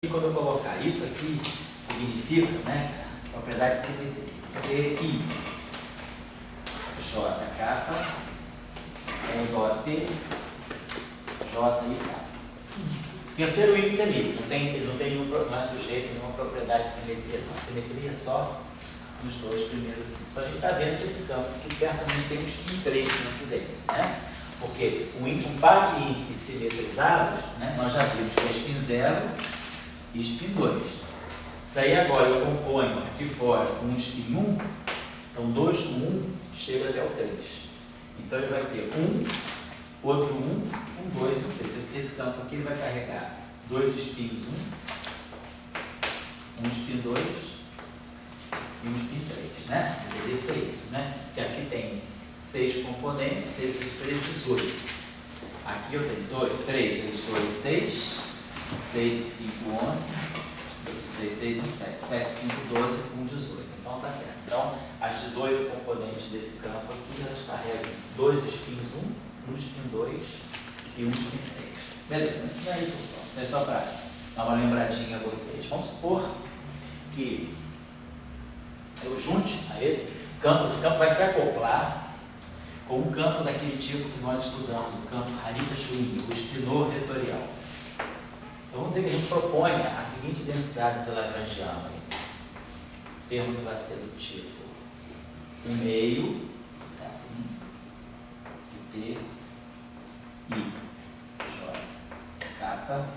E quando eu colocar isso aqui, significa, né, propriedade de simetria. TI, J capa, J, J e K. Terceiro índice é livre, não é sujeito a nenhuma propriedade de simetria, não. A simetria é só nos dois primeiros índices. Então a gente está vendo que esse campo que certamente tem um spin 3 dentro dele, né? Porque um par de índices simetrizados, né, nós já vimos que é spin 0 e spin 2. Isso aí agora eu componho aqui fora com um spin 1, então 2 com 1 chega até o 3. Então ele vai ter 1, outro 1, um 2 e um 3. Esse campo aqui ele vai carregar 2 spins 1, um spin 2 e um spin 3, né? Deveria ser isso, né? Porque aqui tem 6 componentes, 6 vezes 3, 18. Aqui eu tenho 3 vezes 2, 6, 6 e 5, 11, 16 e 7, 7, 5, 12 com 18. Então tá certo. Então, as 18 componentes desse campo aqui, elas carregam 2 spins 1, um spin 2 e um spin 3. Beleza, mas isso não é isso, pessoal. Isso é só para dar uma lembradinha a vocês. Vamos supor que eu junte a esse campo vai se acoplar com um campo daquele tipo que nós estudamos, o campo Harita-Schwinger, o espinor vetorial. Então vamos dizer que a gente propõe a seguinte densidade de Lagrangiano. O termo que vai ser do tipo 1 meio, tá assim, T, I, J, capa,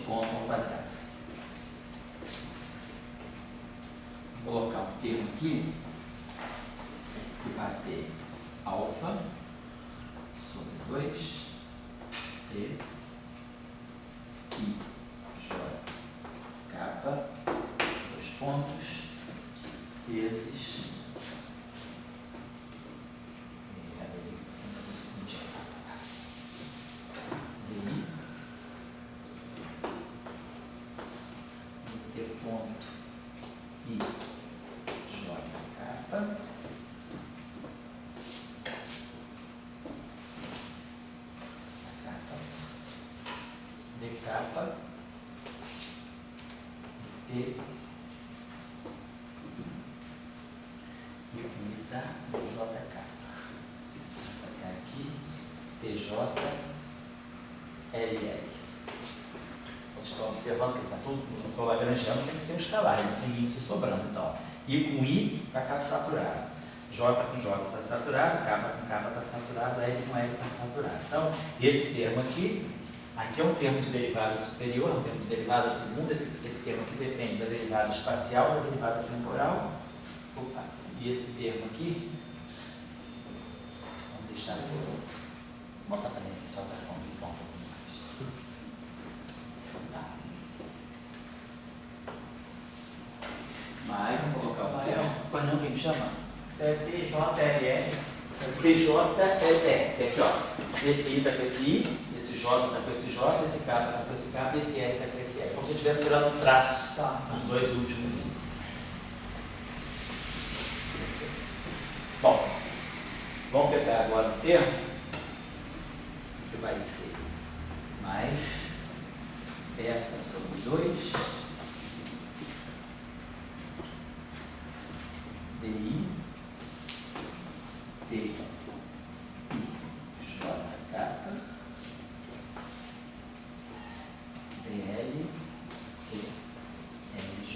ponto ao quadrado. Vou colocar um termo aqui que vai ter alfa sobre 2, T, I, J, capa, 2 pontos, vezes DI, T ponto, I, J, capa, D capa, T, e tá no J capa. Vou pegar aqui, TJ, LL. Vocês estão observando que está tudo no Lagrangiano, tem que ser um escalar, não tem índice sobrando. Então, I com I está saturado, J com J está saturado, K com K está saturado, L com L está saturado. Então, esse termo aqui é um termo de derivada superior, um termo de derivada segunda. Esse termo aqui depende da derivada espacial, da derivada temporal. Opa. E esse termo aqui, vamos deixar assim. Vou botar também aqui só para complicar um pouco mais. Mais, vamos colocar o termo. Pois não, quem me chama? Isso é TJLL. TJLL. Aqui, ó. Esse I está com esse I, esse J está com esse J, esse K está com esse K, esse L está com esse L. Como se eu estivesse tirando um traço nos dois últimos índices. Bom, vamos pegar agora o termo que vai ser mais beta sobre 2 DI T I J capa DL T LJ.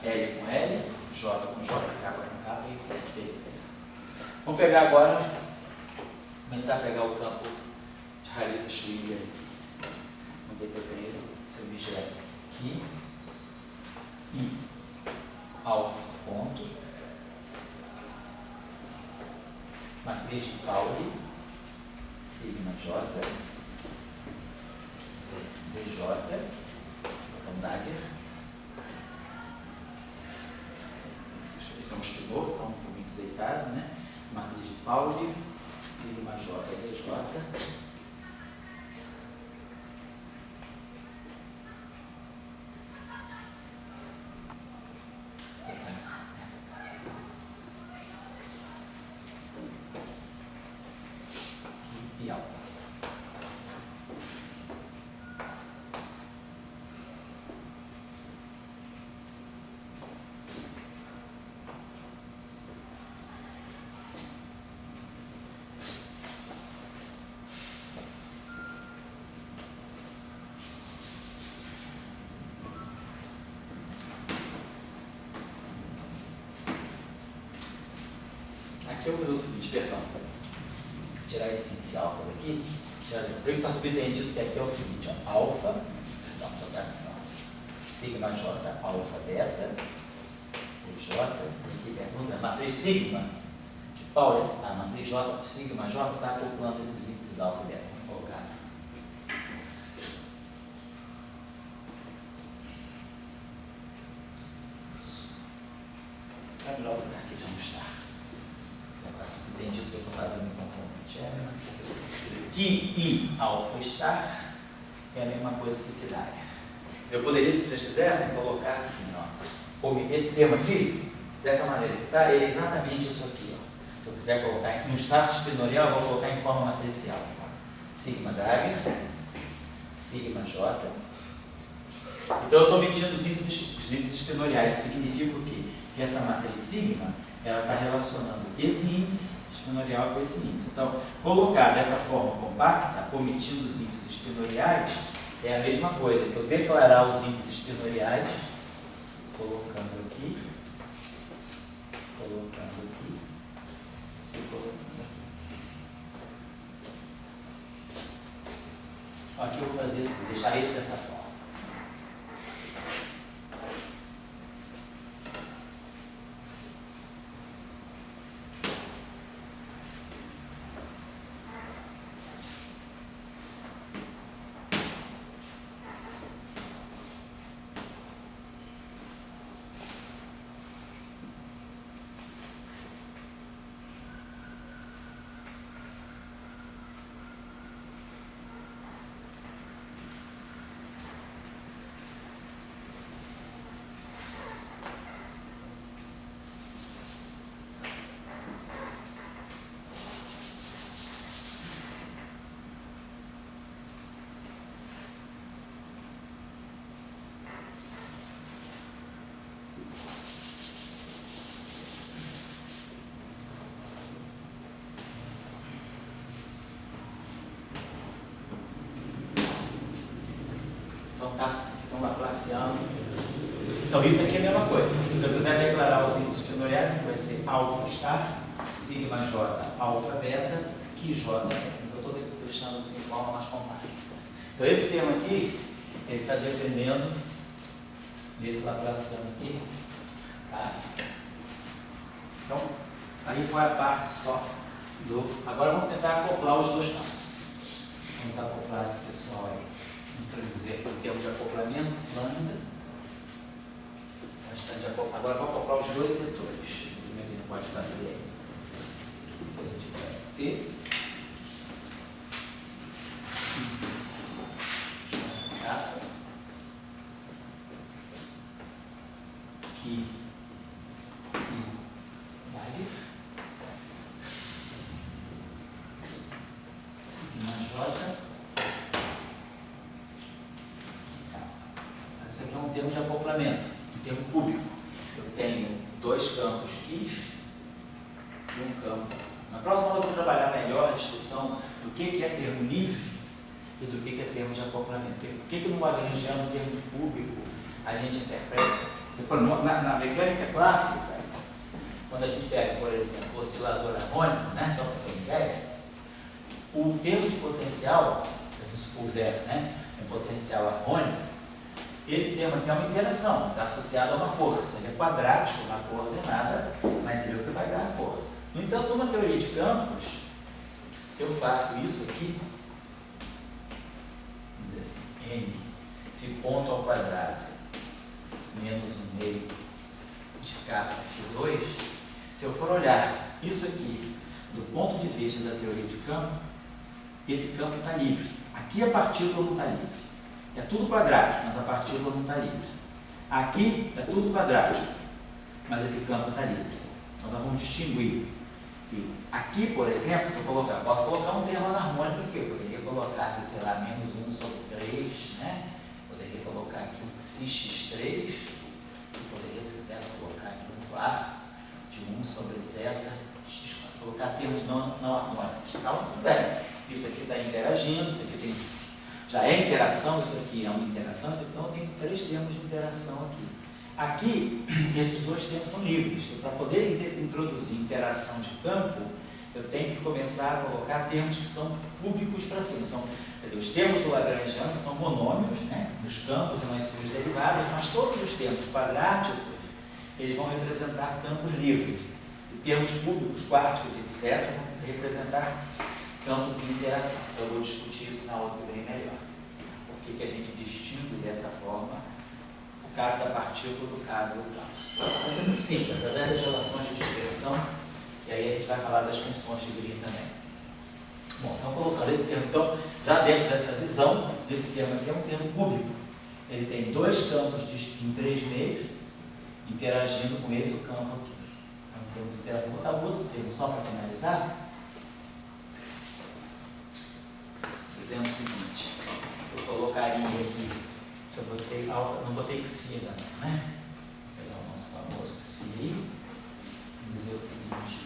L com L, J com J, K com K e com beleza. Vamos pegar agora, começar a pegar o campo de Harita-Schwinger aqui. Vamos ver que eu tenho esse objeto aqui. I, alfa, ponto. Matriz de Pauli, sigma J, DJ, botão Dagger. Isso é um espinor, então um pouquinho desdeitado, né? Matriz de Pauli, sigma J, DJ. E alfa. Aqui eu vou fazer o seguinte, perdão. Tirar esse índice alfa daqui. Então está subentendido que aqui é o seguinte, ó, alfa, perdão, vou botar assim, ó, sigma j alfa beta, j, aqui vamos a matriz sigma de Pauli, a matriz j, sigma j está acoplando esses índices alfa e beta. Vamos colocar assim. É melhor botar aqui de onde está. Está subentendido que eu estou fazendo em componente. É a mesma coisa. Que I alfa estar é a mesma coisa que dária. Eu poderia, se vocês quisessem, colocar assim, ó. Esse termo aqui, dessa maneira que está, ele é exatamente isso aqui, ó. Se eu quiser colocar no status espinorial, eu vou colocar em forma matricial. Sigma dária, sigma j. Então eu estou medindo os índices espinoriais. Significa o quê? Que essa matriz sigma, ela está relacionando esse índice espinorial com esse índice. Então, colocar dessa forma compacta, omitindo os índices espinoriais, é a mesma coisa que eu declarar os índices espinoriais, colocando aqui, e colocando aqui. Aqui eu vou fazer assim, deixar esse dessa forma. Então, Laplaciano. Então, isso aqui é a mesma coisa. Se eu quiser declarar os índices espinoriais, aqui vai ser alfa estar, sigma j, alfa beta, que j beta. Então, eu estou deixando assim de forma mais compacta. Então, esse termo aqui, ele está dependendo desse Laplaciano aqui. Tá? Então, aí foi a parte só do... Agora, vamos tentar acoplar os dois campos. Vamos acoplar esse pessoal aí. Introduzir aqui o termo de acoplamento, lambda. Agora vamos acoplar os dois setores. Como é que a gente pode fazer aí? Então, a gente vai ter que vale sigma j. Isso aqui é um termo de acoplamento, um termo cúbico. Eu tenho dois campos X e um campo. Na próxima aula eu vou trabalhar melhor a discussão do que é termo livre e do que é termo de acoplamento. Por que no lagrangiano, termo de cúbico, a gente interpreta? Na mecânica clássica, quando a gente pega, por exemplo, o oscilador harmônico, né, só para ter uma ideia, o termo de potencial, se a gente supuser, né, um potencial harmônico, esse termo aqui é uma interação, está associado a uma força. Ele é quadrático na coordenada, mas ele é o que vai dar a força. No entanto, numa teoria de campos, se eu faço isso aqui, vamos dizer assim, n, φ ponto ao quadrado, menos 1/2 de κ2, se eu for olhar isso aqui do ponto de vista da teoria de campo, esse campo está livre. Aqui a partícula não está livre. É tudo quadrático, mas a partícula não está livre. Aqui é tudo quadrático, mas esse campo está livre. Então nós vamos distinguir. E aqui, por exemplo, se eu colocar, posso colocar um termo anarmônico aqui. Eu poderia colocar aqui, sei lá, menos 1/3, né? Poderia colocar aqui um xx3. Eu poderia, se quiser, colocar aqui um quarto de 1/zeta x4. Colocar termos não harmônicos. Então, tudo bem. Isso aqui está interagindo, isso aqui tem... Já é interação, isso aqui é uma interação, isso aqui não tem 3 termos de interação aqui. Aqui, esses dois termos são livres. Para poder introduzir interação de campo, eu tenho que começar a colocar termos que são cúbicos para cima. Quer dizer, os termos do Lagrangiano são monômios, né, nos campos e nas suas derivadas, mas todos os termos quadráticos, eles vão representar campos livres. E termos cúbicos, quádricos, etc., vão representar campos de interação. Eu vou discutir isso na aula que vem melhor. Por que a gente distingue dessa forma o caso da partícula do caso do campo? Vai ser muito simples, através das relações de dispersão, e aí a gente vai falar das funções de Green também. Bom, então como eu falei, esse termo, então, já dentro dessa visão, esse termo aqui é um termo cúbico. Ele tem dois campos em 3 meios, interagindo com esse campo aqui. É um termo de interação. Vou botar um outro termo só para finalizar. Dizendo o seguinte, eu colocaria aqui, eu botei alfa, não botei xi ainda não, né? Vou pegar o nosso famoso xi e dizer o seguinte.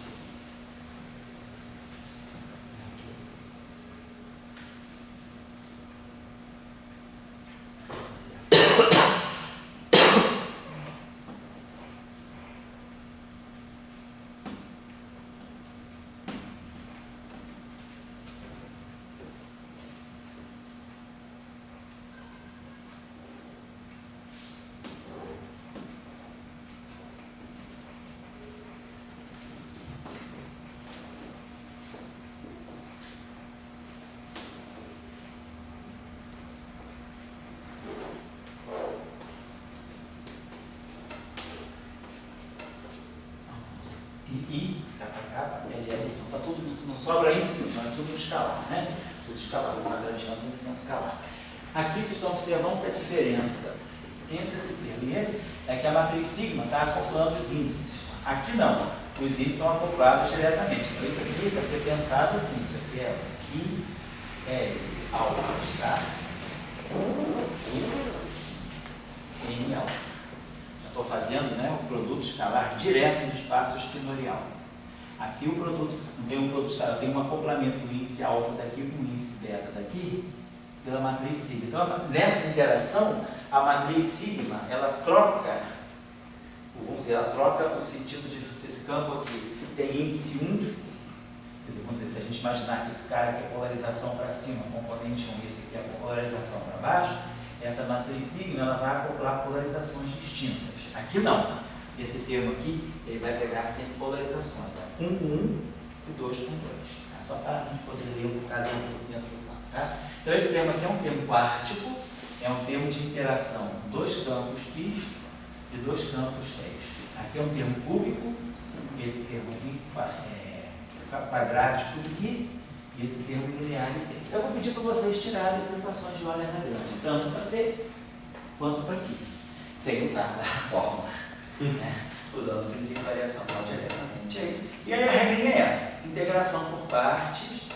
I, K, LL, então está tudo, não sobra índice, não é tudo escalar, né? Tudo escalar, o Lagrangiano tem que ser um escalar. Aqui vocês estão observando que a diferença entre esse termo e esse é que a matriz sigma está acoplando os índices. Aqui não, os índices estão acoplados diretamente. Então isso aqui vai ser pensado assim, isso aqui é I, L, alfa, tá? N, alfa. Estou fazendo, né, o produto escalar direto no espaço espinorial. Aqui o produto, não tem um produto escalar, tem um acoplamento do índice alfa daqui com o índice beta daqui, pela matriz sigma. Então, nessa interação, a matriz sigma, ela troca, vamos dizer, ela troca o sentido de esse campo aqui tem índice 1, quer dizer, vamos dizer, se a gente imaginar que esse cara aqui é polarização para cima, componente 1, e esse aqui é polarização para baixo, essa matriz sigma, ela vai acoplar polarizações distintas. Aqui não. Esse termo aqui, ele vai pegar sempre polarizações. 1 com 1 e 2 com 2. Tá? Só para a gente poder ler o que está dentro do plano. Tá? Então, esse termo aqui é um termo quártico, é um termo de interação. 2 campos π e 2 campos τ. Aqui é um termo cúbico, esse termo aqui é quadrático aqui, e esse termo linear aqui. Então, eu vou pedir para vocês tirarem as equações de Euler-Lagrange, tanto para T quanto para aqui, sem usar a fórmula, né? Usando o princípio variacional diretamente aí. E aí a regrinha é essa, integração por partes,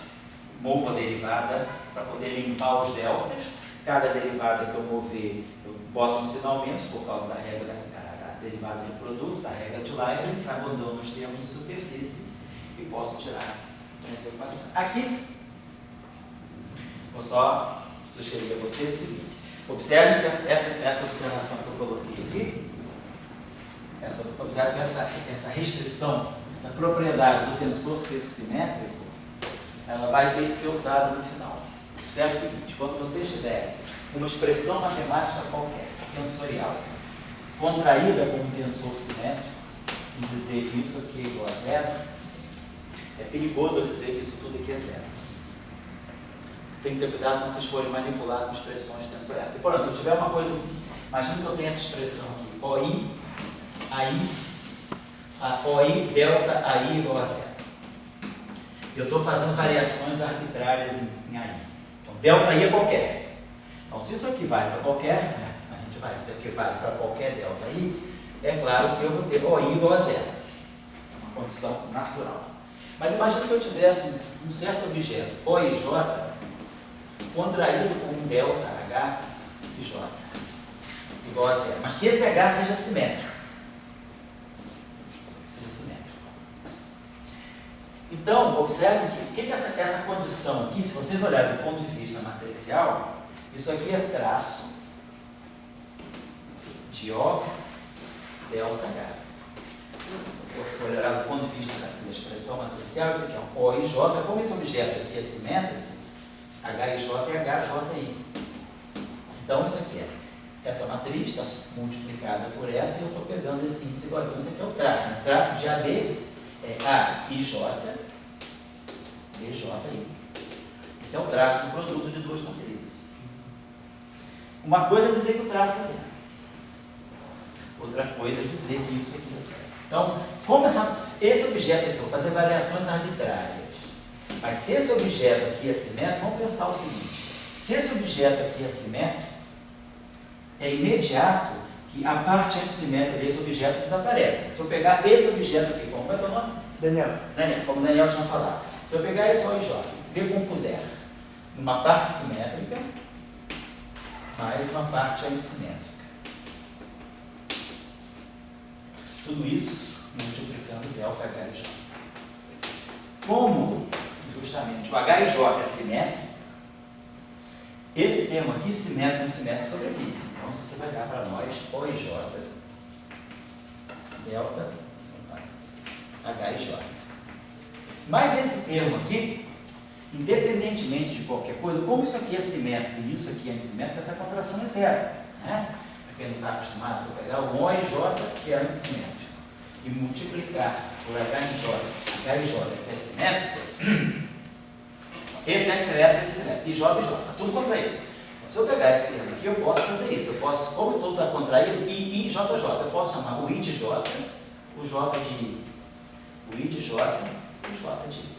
movo a derivada para poder limpar os deltas. Cada derivada que eu mover, eu boto um sinal menos por causa da regra da derivada do produto, da regra de Leibniz, abandonando os termos de superfície e posso tirar essa equação. Aqui, vou só sugerir a vocês o seguinte, observe que essa observação que eu coloquei aqui, observe que essa restrição, essa propriedade do tensor ser simétrico, ela vai ter que ser usada no final. Observe o seguinte, quando você tiver uma expressão matemática qualquer, tensorial, contraída com um tensor simétrico, e dizer que isso aqui é igual a zero, é perigoso eu dizer que isso tudo aqui é zero. Você tem que ter cuidado quando vocês forem manipular com expressões tensoriais. E, por exemplo, se eu tiver uma coisa assim, imagina que eu tenho essa expressão aqui, OI, AI, a OI, delta, AI igual a zero. Eu estou fazendo variações arbitrárias em AI. Então, delta I é qualquer. Então, se isso aqui vale para qualquer, né, a gente vai, isso aqui vale para qualquer delta I, é claro que eu vou ter OI igual a zero. É uma condição natural. Mas imagina que eu tivesse um certo objeto, OIJ, contraído com um delta H e J, igual a zero. Mas que esse H seja simétrico. Então, observe que essa condição aqui, se vocês olharem do ponto de vista matricial, isso aqui é traço de O delta H. Olhar do ponto de vista da expressão matricial, isso aqui é um O e J. Como esse objeto aqui é simétrico, H e J é HJ. Então, isso aqui essa matriz está multiplicada por essa e eu estou pegando esse índice igual. Então, isso aqui é o traço. O traço de AB é A e J, BJ. Esse é o traço do produto de duas matrizes. Uma coisa é dizer que o traço é zero. Outra coisa é dizer que isso aqui é zero. Então, como esse objeto aqui, eu vou fazer variações arbitrárias. Mas se esse objeto aqui é simétrico, vamos pensar o seguinte. Se esse objeto aqui é simétrico, é imediato que a parte antissimétrica desse objeto desaparece. Se eu pegar esse objeto aqui, como é o nome? Daniel. Daniel, como o Daniel tinha falado. Se eu pegar esse O e J, decompuser numa parte simétrica, mais uma parte antissimétrica. Tudo isso multiplicando delta H e J. Como justamente o H e J é simétrico, esse termo aqui, simétrico e simétrico, sobrevive. Então, isso aqui vai dar para nós O e J, delta H e J. Mas esse termo aqui, independentemente de qualquer coisa, como isso aqui é simétrico e isso aqui é antissimétrico, essa contração é zero. Né? Para quem não está acostumado, se eu pegar o O e J, que é antissimétrico, e multiplicar por H e J, que é simétrico, esse é antissimétrico, esse é simétrico, e J, está tudo contraído. Se eu pegar esse termo aqui, eu posso fazer isso. Eu posso, como todo está contraído, I, J, J. Eu posso chamar o I de J, o J de I, o I de J, o J de I.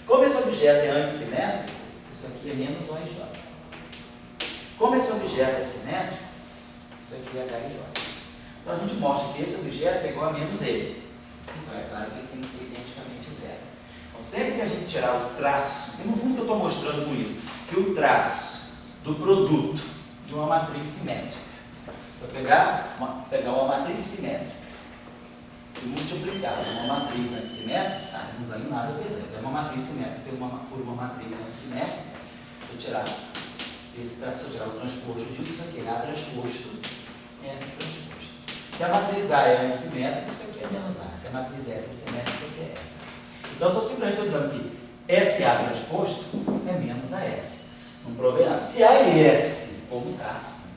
Como esse objeto é antissimétrico, isso aqui é menos O e J. Como esse objeto é simétrico, isso aqui é H e J. Então a gente mostra que esse objeto é igual a menos ele. Então é claro que ele tem que ser identicamente zero. Então sempre que a gente tirar o traço, e no fundo que eu estou mostrando com isso, que o traço do produto de uma matriz simétrica, se eu pegar uma matriz simétrica e multiplicar uma matriz antissimétrica, não ganho nada, quer dizer, é uma matriz simétrica por uma matriz antissimétrica. Se eu tirar o transposto disso, isso aqui é A transposto, S transposto. Se a matriz A é antissimétrica, isso aqui é menos A. Se a matriz S é simétrica, isso aqui é S. Então, se eu simplesmente estou dizendo que SA transposto é menos AS. Não provei nada. Se A e S comutassem,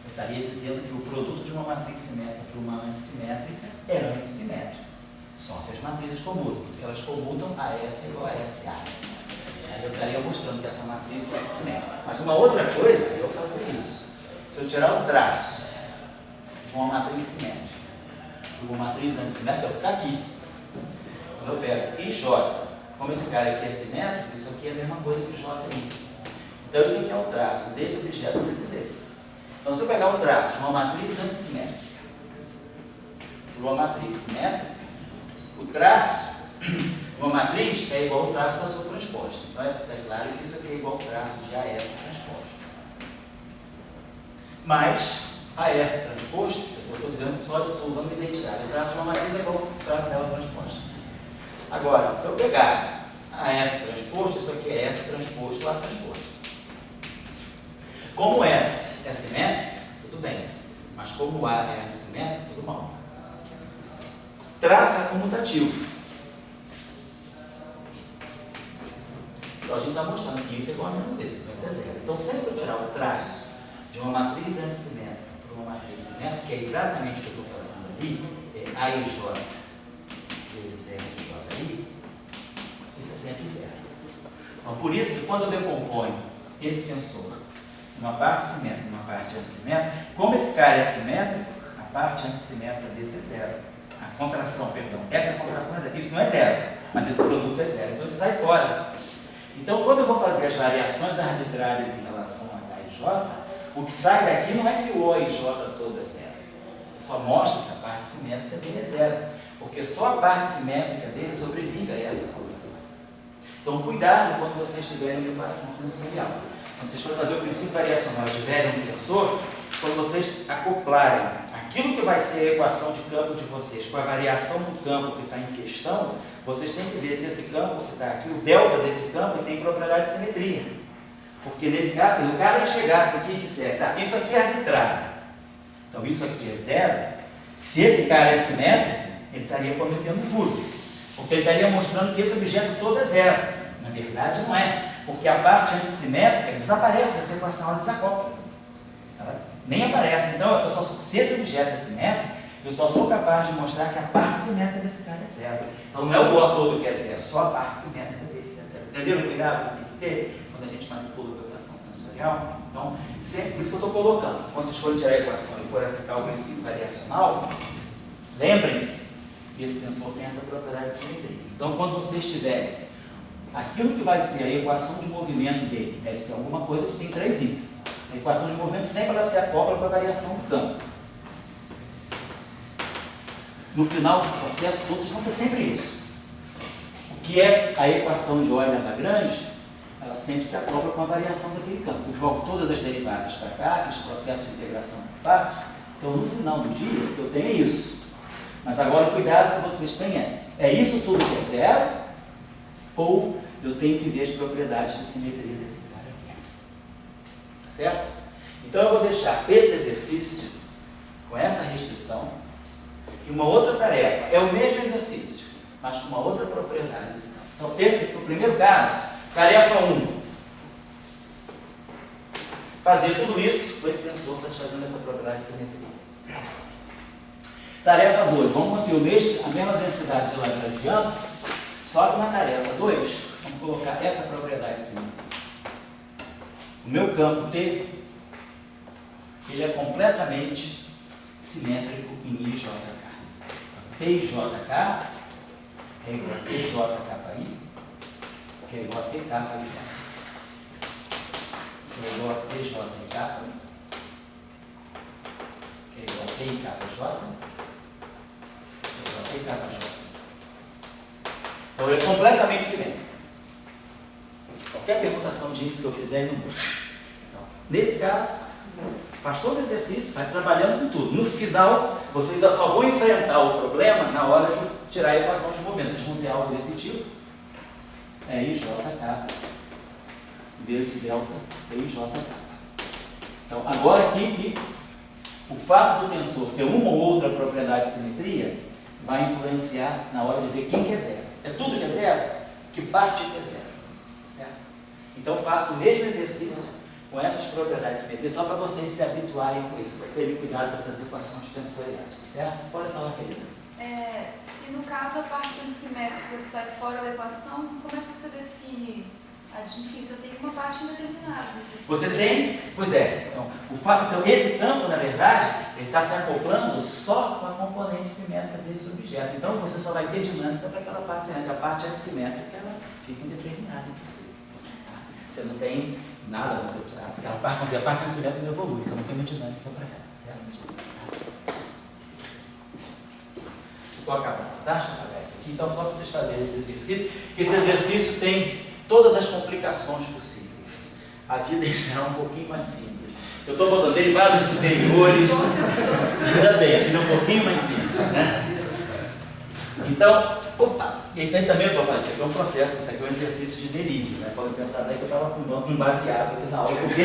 eu estaria dizendo que o produto de uma matriz simétrica para uma antissimétrica é antissimétrico. Só se as matrizes comutam, porque se elas comutam, AS é igual a SA. Aí eu estaria mostrando que essa matriz é antissimétrica. Mas uma outra coisa é eu fazer isso. Se eu tirar o traço de uma matriz simétrica de uma matriz antissimétrica, eu vou ficar aqui. Quando eu pego IJ, como esse cara aqui é simétrico, isso aqui é a mesma coisa que JI. Então, isso aqui é o traço desse objeto vezes esse. Então, se eu pegar o traço de uma matriz antissimétrica por uma matriz simétrica, o traço de uma matriz é igual ao traço da sua transposta. Então, é claro que isso aqui é igual ao traço de AS transposto. Mas, AS transposto, eu estou dizendo, só estou usando uma identidade. O traço de uma matriz é igual ao traço dela transposta. Agora, se eu pegar AS transposto, isso aqui é S transposto, A transposto. Como S é simétrico, tudo bem. Mas como A é antissimétrico, tudo mal. Traço é comutativo. Então a gente está mostrando que isso é igual a menos isso. Então isso é zero. Então sempre que eu tirar o traço de uma matriz antissimétrica por uma matriz simétrica, que é exatamente o que eu estou fazendo ali, é A e J vezes S e J aí, isso é sempre zero. Então por isso que quando eu decomponho esse tensor uma parte simétrica e uma parte antissimétrica, como esse cara é simétrico, a parte antissimétrica desse é zero. A contração, perdão, essa contração é zero. Isso não é zero, mas esse produto é zero. Então isso sai fora. Então quando eu vou fazer as variações arbitrárias em relação a H e J, o que sai daqui não é que o O e J todo é zero. Eu só mostro que a parte simétrica dele é zero. Porque só a parte simétrica dele sobrevive a essa contração. Então cuidado quando vocês tiverem uma equação tensorial. Quando vocês forem fazer o princípio variacional e tiverem um tensor, quando vocês acoplarem aquilo que vai ser a equação de campo de vocês com a variação do campo que está em questão, vocês têm que ver se esse campo que está aqui, o delta desse campo, tem propriedade de simetria. Porque nesse caso, se o cara chegasse aqui e dissesse, isso aqui é arbitrário, então isso aqui é zero, Se esse cara é simétrico, ele estaria cometendo furo, porque ele estaria mostrando que esse objeto todo é zero. Na verdade, não é, porque a parte antissimétrica desaparece dessa equação, ela desacopla. Ela nem aparece. Então, se esse objeto é simétrico, eu só sou capaz de mostrar que a parte simétrica desse cara é zero. Então, não é o Bohr todo que é zero, só a parte simétrica dele que é zero. Entenderam o cuidado que tem que ter quando a gente manipula a equação tensorial? Então, sempre, por isso que eu estou colocando. Quando vocês forem tirar a equação e forem aplicar o princípio variacional, lembrem-se que esse tensor tem essa propriedade de simetria. Então, quando vocês tiverem aquilo que vai ser a equação de movimento dele, deve ser alguma coisa que tem três índices. A equação de movimento sempre ela se acopla com a variação do campo. No final do processo, todos vão ter sempre isso. O que é a equação de Euler-Lagrange, ela sempre se acopla com a variação daquele campo. Eu jogo todas as derivadas para cá, aqueles processos de integração por parte. Então, no final do dia, o que eu tenho é isso. Mas agora, o cuidado que vocês têm é isso tudo que é zero, ou eu tenho que ver as propriedades de simetria desse cara aqui. Tá certo? Então, eu vou deixar esse exercício com essa restrição e uma outra tarefa. É o mesmo exercício, mas com uma outra propriedade desse campo. Então, no primeiro caso, tarefa 1. Fazer tudo isso com esse tensor satisfazendo essa propriedade de simetria. Tarefa 2. Vamos manter a mesma densidade de Lagrangiano, só que na tarefa 2, vamos colocar essa propriedade de simetria. O meu campo T, ele é completamente simétrico em IJK. TJK é igual a TJKI, que é igual a TKI, que é igual a TJK, que é igual a TIKJ, que é igual a TKJ. Então, ele é completamente simétrico. Qualquer permutação de índice que eu fizer, ele não muda. Então, nesse caso, faz todo o exercício, vai trabalhando com tudo. No final, vocês só vão enfrentar o problema na hora de tirar a equação de movimento. Vocês vão ter algo desse tipo. É IJK vezes delta TIJK. Então, agora aqui que o fato do tensor ter uma ou outra propriedade de simetria vai influenciar na hora de ver quem que é zero. É tudo que é zero? Que parte que é zero? Certo? Então, faço o mesmo exercício com essas propriedades de simetria, só para vocês se habituarem com isso, para terem cuidado com essas equações tensoriais, certo? Pode falar, querida. Se no caso a parte antissimétrica sai fora da equação, como é que você define? Enfim, você tem uma parte indeterminada. Você tem? Pois é. Então, esse campo, na verdade, ele está se acoplando só com a componente simétrica desse objeto. Então, você só vai ter dinâmica para aquela parte simétrica. A parte antissimétrica, ela fica indeterminada em você. Tá? Você não tem nada, aquela parte, vamos dizer, a parte antissimétrica não evolui, você não tem uma dinâmica para ela. Certo? Vou acabar, tá? Deixa eu apagar isso aqui. Então, para vocês fazerem esse exercício, que esse exercício tem todas as complicações possíveis. A vida em geral é um pouquinho mais simples. Eu estou botando derivados superiores. Ainda bem, a vida é um pouquinho mais simples, né? Então, isso aí também eu estou fazendo. Isso aqui é um processo, isso aqui é um exercício de delírio, né? Podem pensar daí que eu estava com um baseado aqui na aula, porque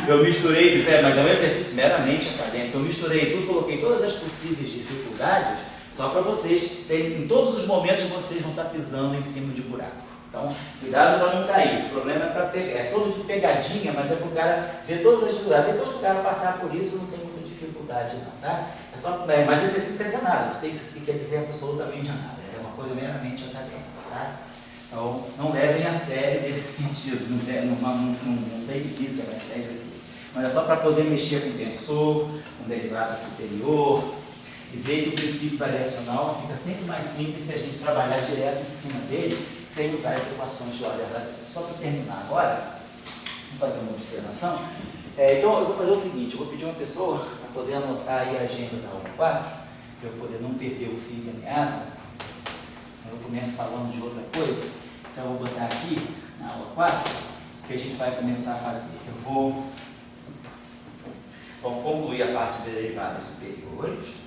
eu misturei, mas é um exercício meramente acadêmico. Eu misturei tudo, coloquei todas as possíveis dificuldades, só para vocês terem, em todos os momentos vocês vão estar pisando em cima de buraco. Então, cuidado para não cair. Esse problema é para pegar. É todo de pegadinha, mas é para o cara ver todas as dificuldades. Depois que o cara passar por isso, não tem muita dificuldade não, tá? É só, mas esse exercício não quer dizer nada. Não sei se isso quer dizer absolutamente nada. É uma coisa meramente acadêmica, tá? Então, não levem a sério nesse sentido. Não sei de física, mas segue aqui. Mas é só para poder mexer com o tensor, com derivado superior, e ver que o princípio variacional fica sempre mais simples se a gente trabalhar direto em cima dele, sem usar as equações de Euler. Só para terminar agora, vou fazer uma observação. Então, eu vou fazer o seguinte, eu vou pedir uma pessoa para poder anotar aí a agenda da aula 4, para eu poder não perder o fio da meada, senão eu começo falando de outra coisa. Então, eu vou botar aqui na aula 4, que a gente vai começar a fazer. Vamos concluir a parte de derivadas superiores.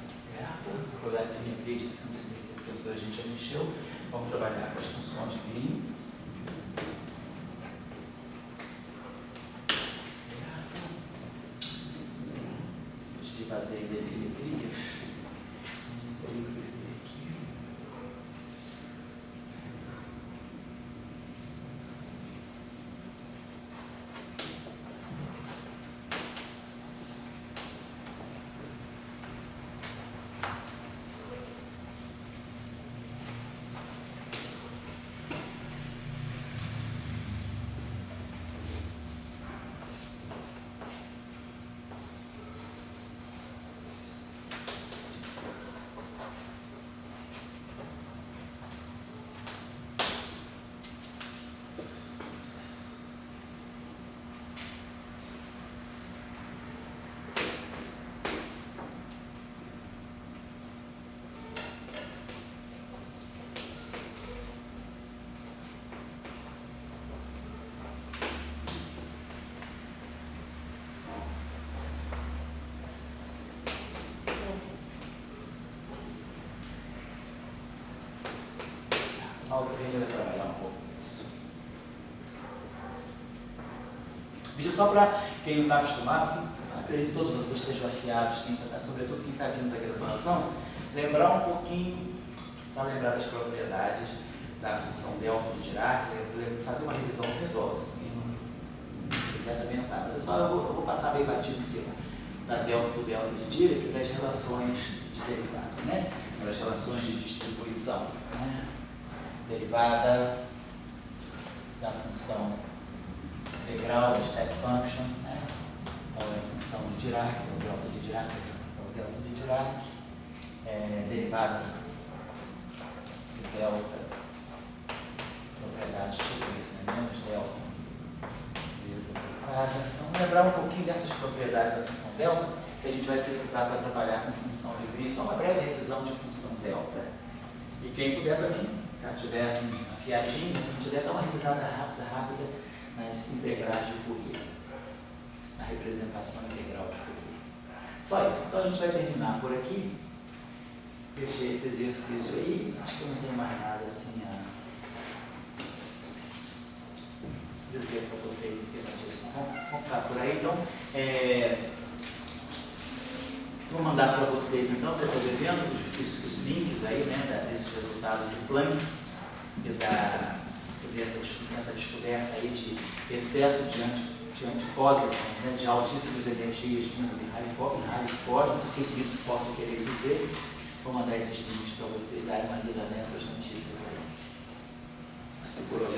Certo? propriedade de simetria, de simetria, professor, a gente já mexeu. Vamos trabalhar com as funções de Green. Certo? Antes de fazer as simetrias, vou escrever aqui. A outra vez vai trabalhar um pouco isso. Vídeo só para quem não está acostumado, acredito que todos vocês estejam afiados, sobretudo quem está vindo da graduação, lembrar um pouquinho, só lembrar das propriedades da função delta do Dirac, fazer uma revisão sem isolos. Quem não quiser também não está. Mas é só eu vou passar bem batido em cima da delta do delta de Dirac e das relações de derivada, né? Das relações de distribuição, né? Derivada da função integral, da step function, né? Qual é a função de Dirac, o delta de Dirac, o delta de Dirac, derivada de delta, propriedades tipo isso, né? Menos delta, vezes derivada. Então, vamos lembrar um pouquinho dessas propriedades da função delta, que a gente vai precisar para trabalhar com função de Green. Só uma breve revisão de função delta. E quem puder também, caso tivessem afiadinho, se não tiver, dá uma revisada rápida nas integrais de Fourier, na representação integral de Fourier. Só isso. Então a gente vai terminar por aqui. Fechei esse exercício aí. Acho que eu não tenho mais nada assim a dizer para vocês em cima disso. Vamos ficar por aí. Então, vou mandar para vocês, então, depois devendo os links aí, né, desses resultados de Planck e dessa descoberta aí de excesso de antipositons, né, de altíssimos energias vindos em radiocósmicos, o que isso possa querer dizer. Vou mandar esses links para vocês darem uma lida nessas notícias aí. Acho que por hoje